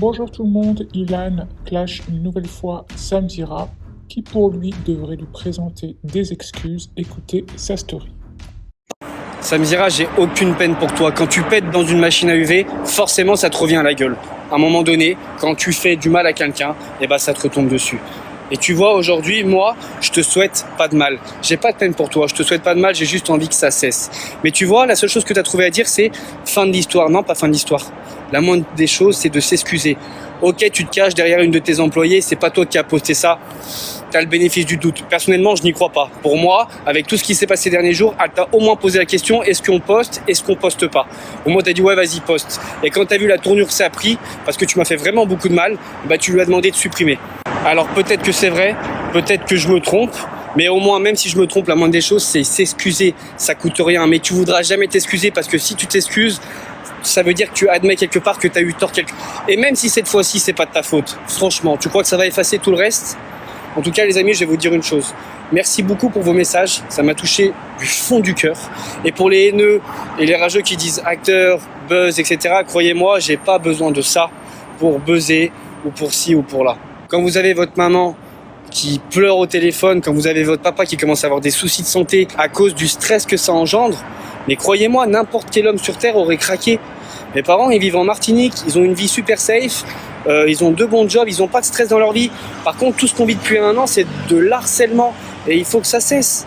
Bonjour tout le monde, Ilan clash une nouvelle fois Samzira, qui pour lui devrait lui présenter des excuses. Écoutez sa story. Samzira, j'ai aucune peine pour toi. Quand tu pètes dans une machine à UV, forcément ça te revient à la gueule. À un moment donné, quand tu fais du mal à quelqu'un, ça te retombe dessus. Et tu vois, aujourd'hui, moi, je te souhaite pas de mal. J'ai pas de peine pour toi, je te souhaite pas de mal, j'ai juste envie que ça cesse. Mais tu vois, la seule chose que tu as trouvé à dire, c'est fin de l'histoire. Non, pas fin de l'histoire. La moindre des choses, c'est de s'excuser. Ok, tu te caches derrière une de tes employées, c'est pas toi qui as posté ça. T'as le bénéfice du doute. Personnellement, je n'y crois pas. Pour moi, avec tout ce qui s'est passé ces derniers jours, elle t'a au moins posé la question, est-ce qu'on poste, est-ce qu'on poste pas? Au moins, t'as dit ouais, vas-y, poste. Et quand t'as vu la tournure que ça a pris, parce que tu m'as fait vraiment beaucoup de mal, tu lui as demandé de supprimer. Alors peut-être que c'est vrai, peut-être que je me trompe, mais au moins, même si je me trompe, la moindre des choses, c'est s'excuser. Ça coûte rien, mais tu voudras jamais t'excuser parce que si tu t'excuses, ça veut dire que tu admets quelque part que tu as eu tort Et même si cette fois-ci, c'est pas de ta faute, franchement, tu crois que ça va effacer tout le reste? En tout cas, les amis, je vais vous dire une chose. Merci beaucoup pour vos messages, ça m'a touché du fond du cœur. Et pour les haineux et les rageux qui disent acteur, buzz, etc., croyez-moi, j'ai pas besoin de ça pour buzzer ou pour ci ou pour là. Quand vous avez votre maman qui pleure au téléphone, quand vous avez votre papa qui commence à avoir des soucis de santé à cause du stress que ça engendre, mais croyez-moi, n'importe quel homme sur Terre aurait craqué. Mes parents, ils vivent en Martinique, ils ont une vie super safe, ils ont 2 bons jobs, ils n'ont pas de stress dans leur vie. Par contre, tout ce qu'on vit depuis 1 an, c'est de l'harcèlement et il faut que ça cesse.